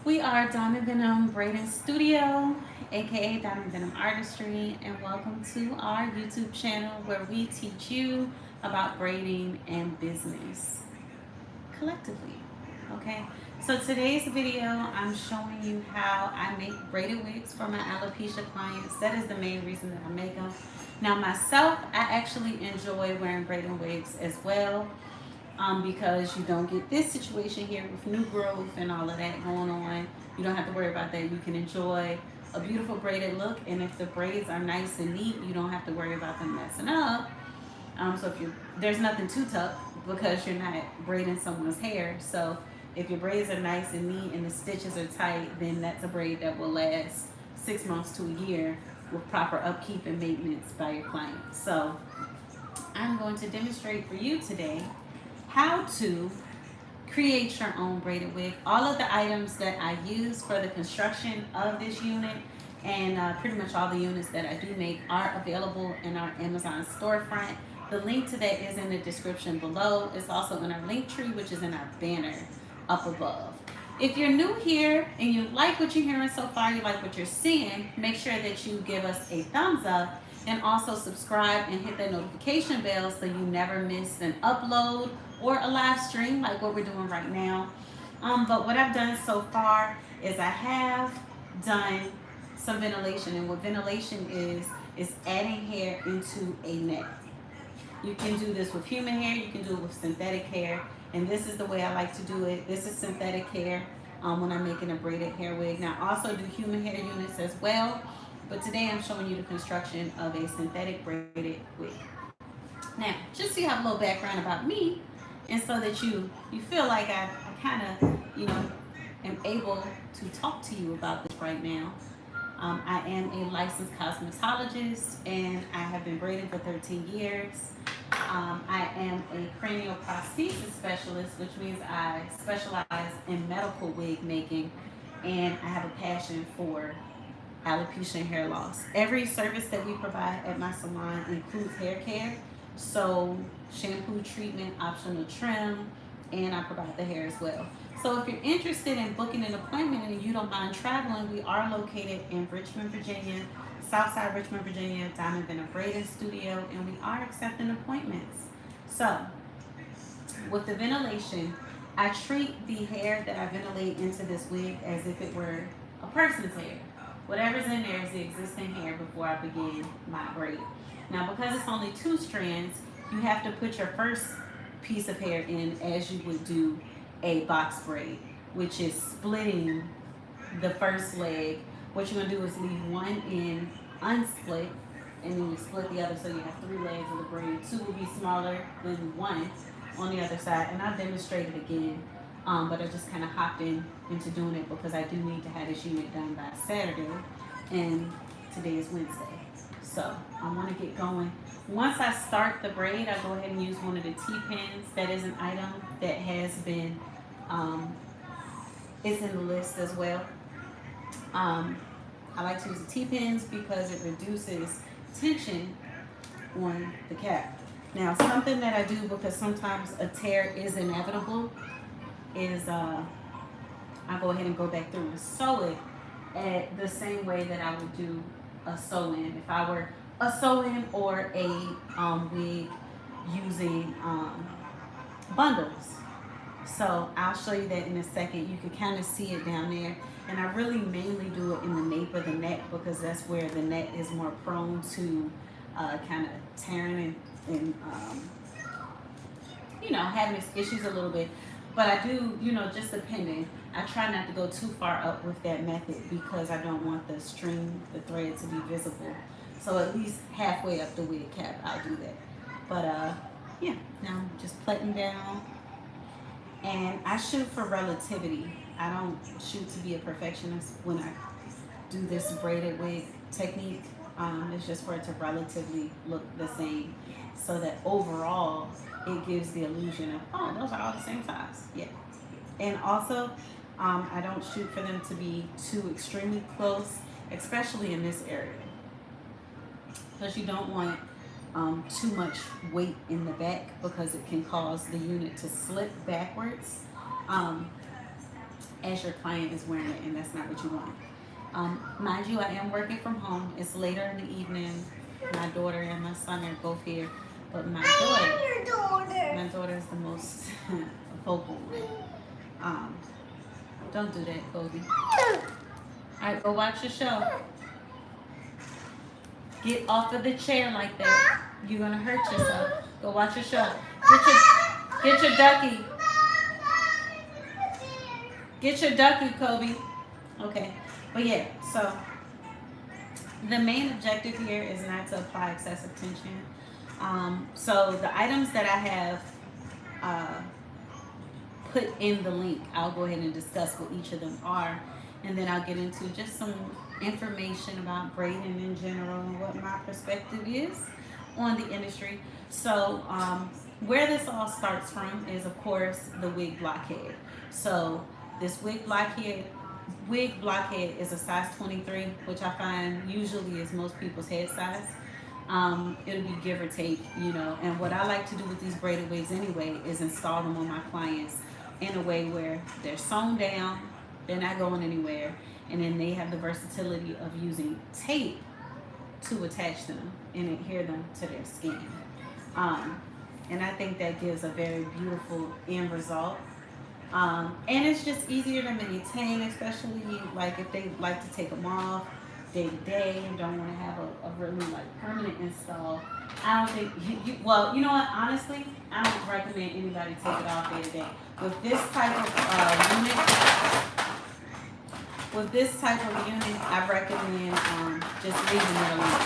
We are Diamond Venom Braided Studio, aka Diamond Venom Artistry, and welcome to our YouTube channel where we teach you about braiding and business collectively. Okay, so today's video I'm showing you how I make braided wigs for my alopecia clients. That is the main reason that I make them. Now, myself, I actually enjoy wearing braided wigs as well because you don't get this situation here with new growth and all of that going on. You don't have to worry about that. You can enjoy a beautiful braided look, and if the braids are nice and neat, you don't have to worry about them messing up. So if you there's nothing to tuck because you're not braiding someone's hair. So if your braids are nice and neat and the stitches are tight, then that's a braid that will last 6 months to a year with proper upkeep and maintenance by your client. So I'm going to demonstrate for you today how to create your own braided wig. All of the items that I use for the construction of this unit and pretty much all the units that I do make are available in our Amazon storefront. The link to that is in the description below. It's also in our link tree, which is in our banner up above. If you're new here and you like what you're hearing so far, you like what you're seeing, make sure that you give us a thumbs up and also subscribe and hit that notification bell so you never miss an upload or a live stream like what we're doing right now. But what I've done so far is I have done some ventilation, and what ventilation is adding hair into a net. You can do this with human hair, you can do it with synthetic hair, and this is the way I like to do it. This is synthetic hair when I'm making a braided hair wig. Now I also do human hair units as well, but today I'm showing you the construction of a synthetic braided wig. Now, just so you have a little background about me, and so that you feel like I kind of, am able to talk to you about this right now. I am a licensed cosmetologist, and I have been braiding for 13 years. I am a cranial prosthesis specialist, which means I specialize in medical wig making, and I have a passion for alopecia and hair loss. Every service that we provide at my salon includes hair care, so shampoo, treatment, optional trim, and I provide the hair as well. So if you're interested in booking an appointment and you don't mind traveling, we are located in Richmond, Virginia, Southside Richmond, Virginia, Diamond Venom Braided Studio, and we are accepting appointments. So with the ventilation, I treat the hair that I ventilate into this wig as if it were a person's hair. Whatever's in there is the existing hair before I begin my braid. Now, because it's only 2 strands, you have to put your first piece of hair in as you would do a box braid, which is splitting the first leg. What you're gonna do is leave one end unsplit, and then you split the other, so you have 3 legs of the braid. 2 will be smaller than 1 on the other side, and I'll demonstrate it again. But I just kind of hopped into doing it because I do need to have this unit done by Saturday, and today is Wednesday. So I want to get going. Once I start the braid, I go ahead and use one of the T-pins. That is an item that has been, is in the list as well. I like to use the T-pins because it reduces tension on the cap. Now, something that I do, because sometimes a tear is inevitable, is I go ahead and go back through and sew it at the same way that I would do a sew-in. If I were a sew-in or a wig using bundles. So I'll show you that in a second. You can kind of see it down there. And I really mainly do it in the nape of the neck because that's where the neck is more prone to kind of tearing and having its issues a little bit. But I do, just depending. I try not to go too far up with that method because I don't want the string, the thread to be visible. So at least halfway up the wig cap, I'll do that. But yeah, now I'm just plaiting down. And I shoot for relativity. I don't shoot to be a perfectionist when I do this braided wig technique. It's just for it to relatively look the same so that overall it gives the illusion of, oh, those are all the same size. Yeah. And also, I don't shoot for them to be too extremely close, especially in this area. Because you don't want too much weight in the back because it can cause the unit to slip backwards. as your client is wearing it, and that's not what you want. Mind you, I am working from home. It's later in the evening. My daughter and my son are both here, but my daughter is the most vocal one. Um, don't do that, Kobe. All right, go watch your show. Get off of the chair like that. You're gonna hurt yourself. Go watch your show. Get your ducky. Get your ducky, Kobe. Okay, but yeah, so the main objective here is not to apply excessive tension. So the items that I have put in the link, I'll go ahead and discuss what each of them are, and then I'll get into just some information about braiding in general and what my perspective is on the industry. So where this all starts from is, of course, the wig blockhead. So this wig blockhead is a size 23, which I find usually is most people's head size. It'll be give or take, you know. And what I like to do with these braided wigs anyway is install them on my clients in a way where they're sewn down, they're not going anywhere, and then they have the versatility of using tape to attach them and adhere them to their skin. And I think that gives a very beautiful end result. And it's just easier to maintain, especially like if they like to take them off day to day and don't want to have a really like permanent install. I don't think well, you know what, honestly, I don't recommend anybody take it off day to day. With this type of unit, I recommend just leaving it alone.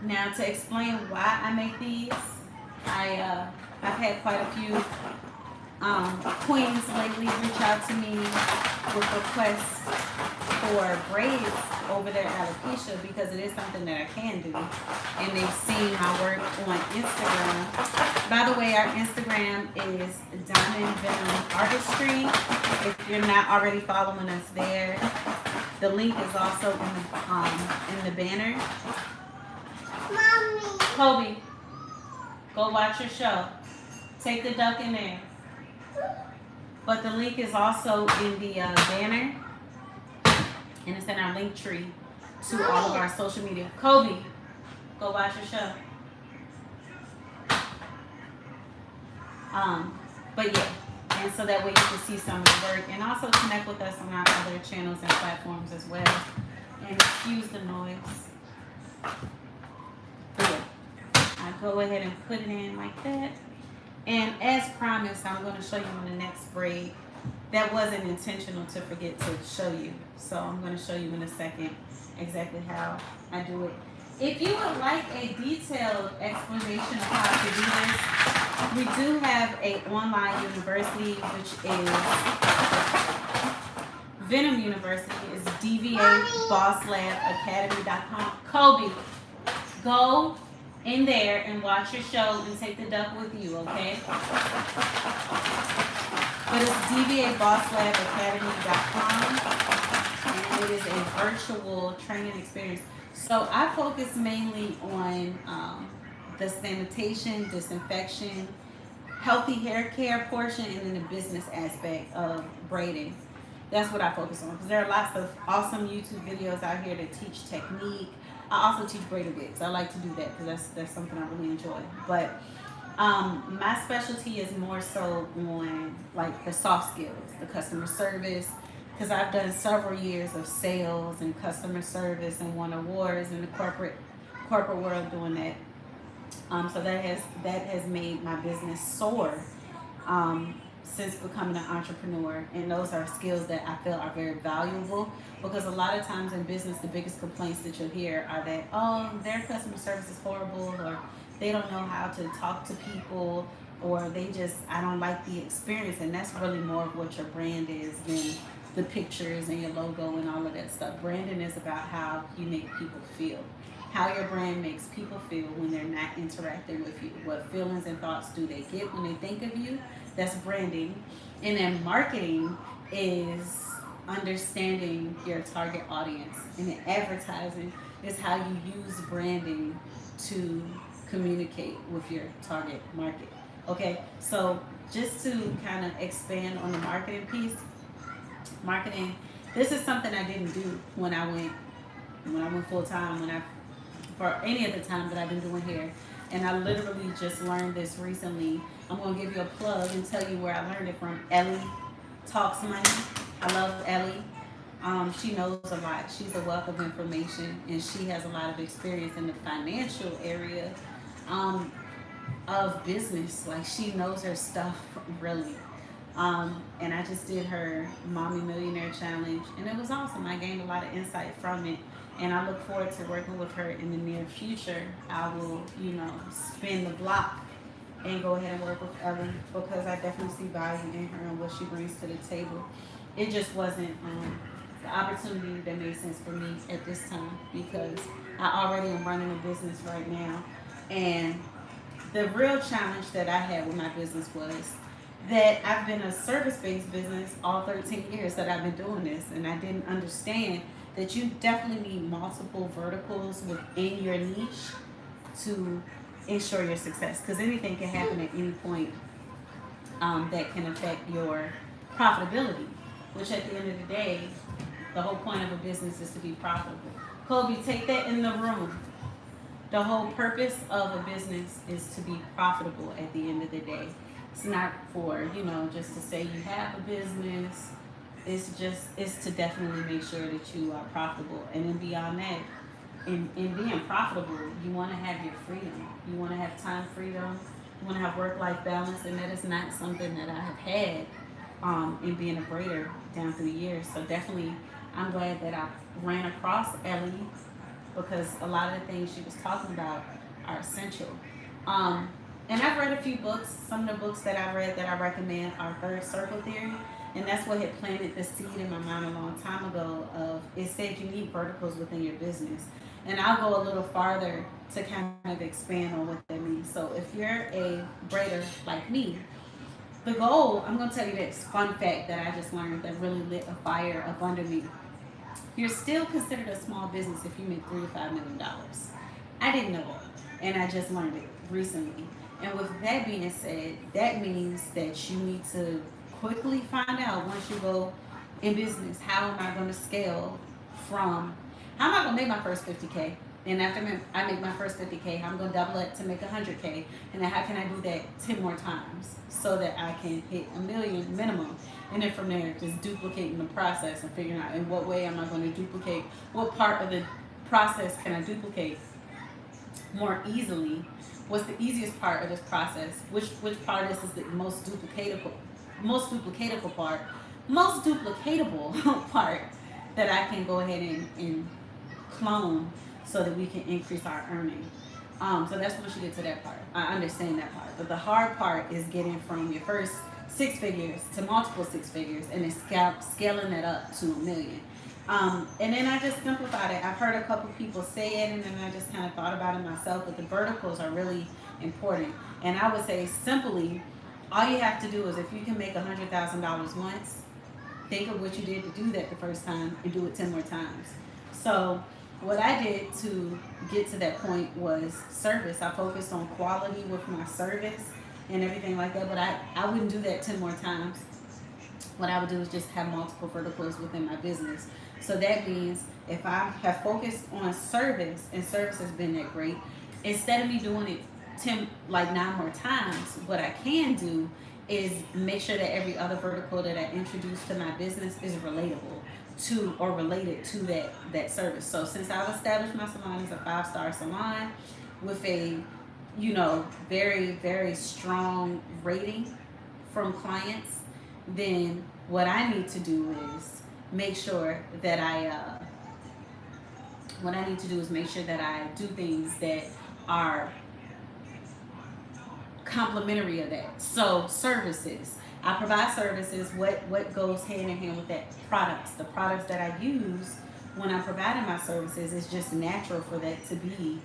Now, to explain why I make these, I've had quite a few queens lately reach out to me with requests for braids over their alopecia, because it is something that I can do, and they've seen my work on Instagram. By the way, our Instagram is Diamond Venom Artistry. If you're not already following us there, the link is also in the banner. Mommy. Kobe, go watch your show. Take the duck in there. But the link is also in the banner, and it's in our link tree to all of our social media. Kobe, go watch your show. But yeah, and so that way you can see some of the work and also connect with us on our other channels and platforms as well. And excuse the noise. But yeah, I go ahead and put it in like that. And as promised, I'm going to show you on the next braid. That wasn't intentional to forget to show you. So I'm going to show you in a second exactly how I do it. If you would like a detailed explanation of how to do this, we do have an online university, which is Venom University. It's DVABossLabAcademy.com. Kobe, go in there and watch your show and take the duck with you, okay? But it's DVABossLabAcademy.com, and it is a virtual training experience. So I focus mainly on the sanitation, disinfection, healthy hair care portion, and then the business aspect of braiding. That's what I focus on, because there are lots of awesome YouTube videos out here that teach technique. I also teach braided wigs. I like to do that because that's something I really enjoy. But my specialty is more so on like the soft skills, the customer service, because I've done several years of sales and customer service and won awards in the corporate world doing that. So that has made my business soar since becoming an entrepreneur, and those are skills that I feel are very valuable, because a lot of times in business the biggest complaints that you'll hear are that, oh, their customer service is horrible, or they don't know how to talk to people, or I don't like the experience. And that's really more of what your brand is than the pictures and your logo and all of that stuff. Branding is about how you make people feel, how your brand makes people feel when they're not interacting with you. What feelings and thoughts do they get when they think of you? That's branding. And then marketing is understanding your target audience. And then advertising is how you use branding to communicate with your target market. Okay, so just to kind of expand on the marketing piece, Marketing. This is something I didn't do when I went full time, when I for any of the time that I've been doing hair. And I literally just learned this recently. I'm gonna give you a plug and tell you where I learned it from. Ellie Talks Money. I love Ellie. She knows a lot. She's a wealth of information, and she has a lot of experience in the financial area um, of business. Like she knows her stuff really. And I just did her Mommy Millionaire Challenge, and it was awesome. I gained a lot of insight from it, and I look forward to working with her in the near future. I will, spin the block and go ahead and work with Ellen because I definitely see value in her and what she brings to the table. It just wasn't the opportunity that made sense for me at this time because I already am running a business right now, and the real challenge that I had with my business was that I've been a service-based business all 13 years that I've been doing this, and I didn't understand that you definitely need multiple verticals within your niche to ensure your success, because anything can happen at any point that can affect your profitability, which at the end of the day, the whole point of a business is to be profitable. Kobe, take that in the room. The whole purpose of a business is to be profitable at the end of the day. It's not for, just to say you have a business. It's to definitely make sure that you are profitable. And then beyond that, in being profitable, you want to have your freedom. You want to have time freedom. You want to have work-life balance. And that is not something that I have had in being a braider down through the years. So definitely, I'm glad that I ran across Ellie because a lot of the things she was talking about are essential. And I've read a few books. Some of the books that I've read that I recommend are Third Circle Theory. And that's what had planted the seed in my mind a long time ago of it said you need verticals within your business. And I'll go a little farther to kind of expand on what that means. So if you're a braider like me, the goal, I'm going to tell you this fun fact that I just learned that really lit a fire up under me. You're still considered a small business if you make $3 to $5 million. I didn't know that, and I just learned it recently. And with that being said, that means that you need to quickly find out once you go in business, how am I going to scale from, how am I going to make my first 50K? And after I make my first 50K, I'm going to double it to make 100K. And then how can I do that 10 more times so that I can hit a million minimum? And then from there, just duplicating the process and figuring out in what way am I going to duplicate, what part of the process can I duplicate more easily. What's the easiest part of this process? Which part of this is the most duplicatable part that I can go ahead and clone so that we can increase our earning. So that's once you get to that part. I understand that part. But the hard part is getting from your first 6 figures to multiple 6 figures and then scaling that up to $1 million. And then I just simplified it. I've heard a couple people say it, and then I just kind of thought about it myself. But the verticals are really important. And I would say simply, all you have to do is if you can make $100,000 once, think of what you did to do that the first time and do it 10 more times. So what I did to get to that point was service. I focused on quality with my service and everything like that. But I wouldn't do that 10 more times. What I would do is just have multiple verticals within my business. So that means if I have focused on service, and service has been that great, instead of me doing it 9 more times, what I can do is make sure that every other vertical that I introduce to my business is relatable to or related to that service. So since I've established my salon as a 5-star salon with a very, very strong rating from clients, then what I need to do is make sure that I do things that are complementary of that. So services. I provide services. What goes hand in hand with that? Products. The products that I use when I'm providing my services is just natural for that to be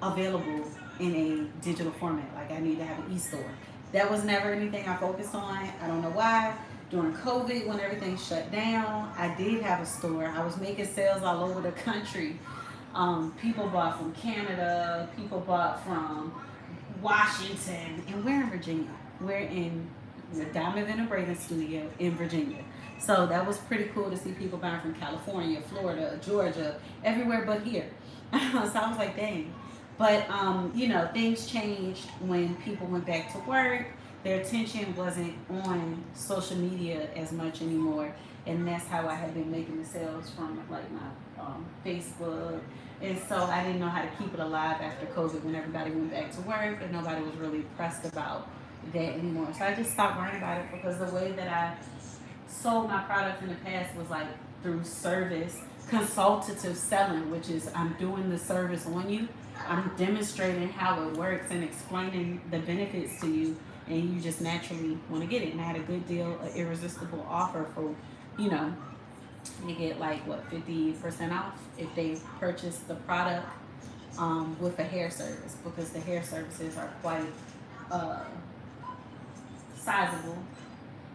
available in a digital format. Like I need to have an e-store. That was never anything I focused on. I don't know why. During COVID, when everything shut down, I did have a store. I was making sales all over the country. People bought from Canada. People bought from Washington. And we're in Virginia. We're in the Diamond Venom Braided Studio in Virginia. So that was pretty cool to see people buying from California, Florida, Georgia, everywhere but here. So I was like, dang. But you know, things changed when people went back to work. Their attention wasn't on social media as much anymore, and that's how I had been making the sales from like my Facebook. And so I didn't know how to keep it alive after COVID when everybody went back to work and nobody was really pressed about that anymore. So I just stopped worrying about it because the way that I sold my products in the past was like through service, consultative selling, which is I'm doing the service on you. I'm demonstrating how it works and explaining the benefits to you, and you just naturally want to get it. And I had a good deal, an irresistible offer for, you know, you get like what 50% off if they purchase the product with a hair service, because the hair services are quite uh, sizable.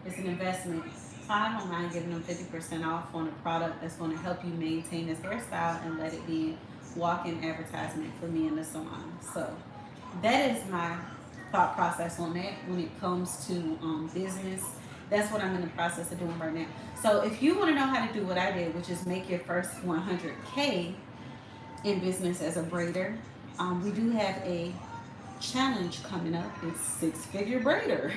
It's an investment. So I don't mind giving them 50% off on a product that's going to help you maintain this hairstyle and let it be walk-in advertisement for me in the salon. So that is my thought process on that when it comes to business. That's what I'm in the process of doing right now. So if you want to know how to do what I did, which is make your first 100K in business as a braider, we do have a challenge coming up. It's six-figure braider,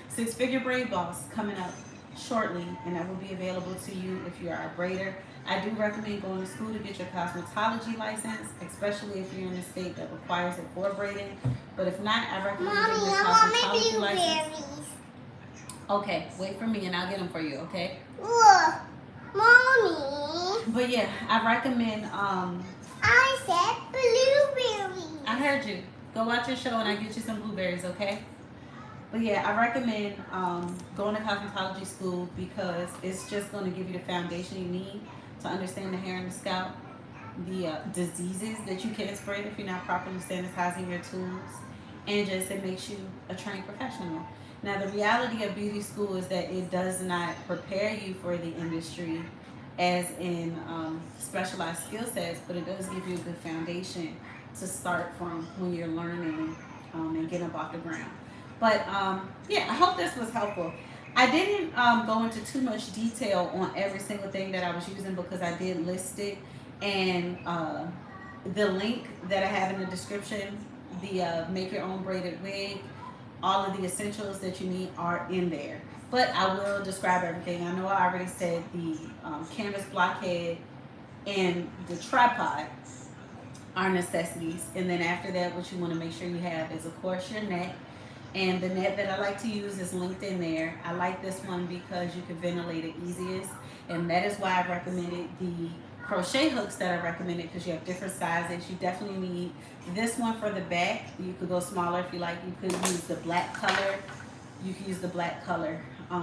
six-figure braid boss coming up shortly, and that will be available to you if you are a braider. I do recommend going to school to get your cosmetology license, especially if you're in a state that requires it for braiding. But if not, I recommend getting your cosmetology license. Okay, wait for me and I'll get them for you, okay? Look, Mommy. But yeah, I recommend I said blueberries. I heard you. Go watch your show and I'll get you some blueberries, okay? But yeah, I recommend going to cosmetology school because it's just going to give you the foundation you need to understand the hair and the scalp, the diseases that you can spread if you're not properly sanitizing your tools, and just it makes you a trained professional. Now, the reality of beauty school is that it does not prepare you for the industry as in specialized skill sets, but it does give you a good foundation to start from when you're learning and getting up off the ground. But yeah, I hope this was helpful. I didn't go into too much detail on every single thing that I was using because I did list it, and the link that I have in the description, the make your own braided wig, all of the essentials that you need are in there. But I will describe everything. I know I already said the canvas blockhead and the tripod are necessities. And then after that, what you want to make sure you have is, of course, your net. And the net that I like to use is linked in there. I like this one because you can ventilate it easiest. And that is why I recommended the crochet hooks that I recommended, because you have different sizes. You definitely need this one for the back. You could go smaller if you like. You could use the black color. You can use the black color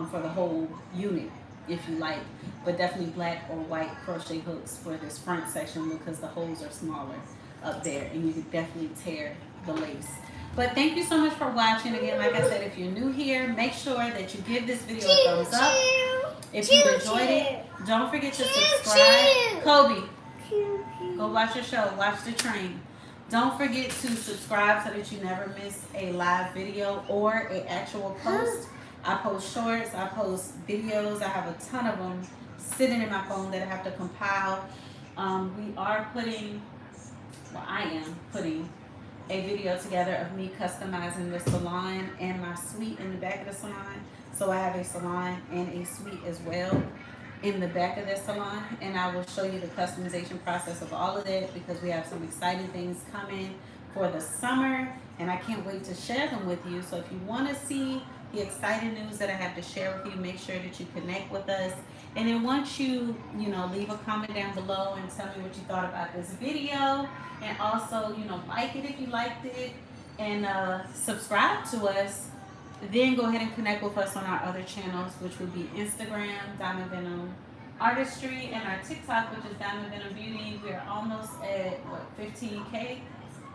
for the whole unit if you like. But definitely black or white crochet hooks for this front section because the holes are smaller up there. And you could definitely tear the lace. But thank you so much for watching. Again, like I said, if you're new here, make sure that you give this video a thumbs up. If you enjoyed it, don't forget to subscribe. Kobe, go watch your show. Watch the train. Don't forget to subscribe so that you never miss a live video or an actual post. I post shorts. I post videos. I have a ton of them sitting in my phone that I have to compile. We are putting, well, I am putting a video together of me customizing the salon and my suite in the back of the salon. So I have a salon and a suite as well in the back of the salon, and I will show you the customization process of all of that because we have some exciting things coming for the summer, and I can't wait to share them with you. So if you want to see the exciting news that I have to share with you, make sure that you connect with us. And then once you leave a comment down below and tell me what you thought about this video, and also, like it if you liked it, and subscribe to us. Then go ahead and connect with us on our other channels, which would be Instagram, Diamond Venom Artistry, and our TikTok, which is Diamond Venom Beauty. We are almost at, 15K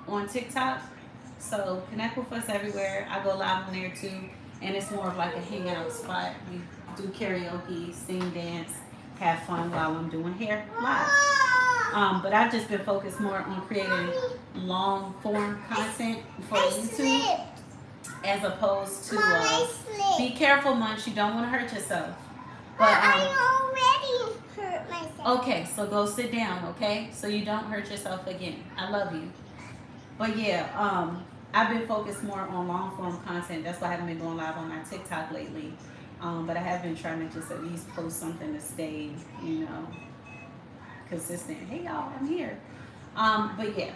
on TikTok. So connect with us everywhere. I go live on there too, and it's more of like a hangout spot. We do karaoke, sing, dance, have fun while I'm doing hair live. But I've just been focused more on creating long form content for YouTube. as opposed to Mom, I be slipped. careful, Munch. You don't want to hurt yourself. But But I already hurt myself. okay, so go sit down, okay? So you don't hurt yourself again. I love you. But yeah, I've been focused more on long form content. That's why I haven't been going live on my TikTok lately. But I have been trying to just at least post something to stay, you know, consistent. Hey y'all, I'm here. But yeah,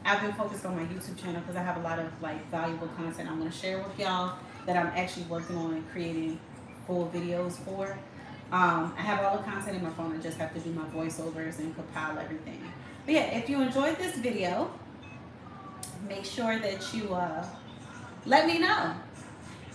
I've been focused on my YouTube channel because I have a lot of like valuable content I want to share with y'all that I'm actually working on creating full videos for. I have all the content in my phone. I just have to do my voiceovers and compile everything. But yeah, if you enjoyed this video, make sure that you let me know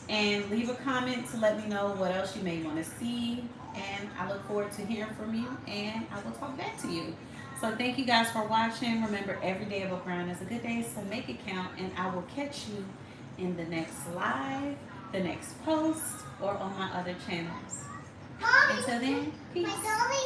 and leave a comment to let me know what else you may want to see. And I look forward to hearing from you, and I will talk back to you. So thank you guys for watching. Remember, every day of a grind is a good day, so make it count. And I will catch you in the next live, the next post, or on my other channels. Mommy, Until then, peace. my dolly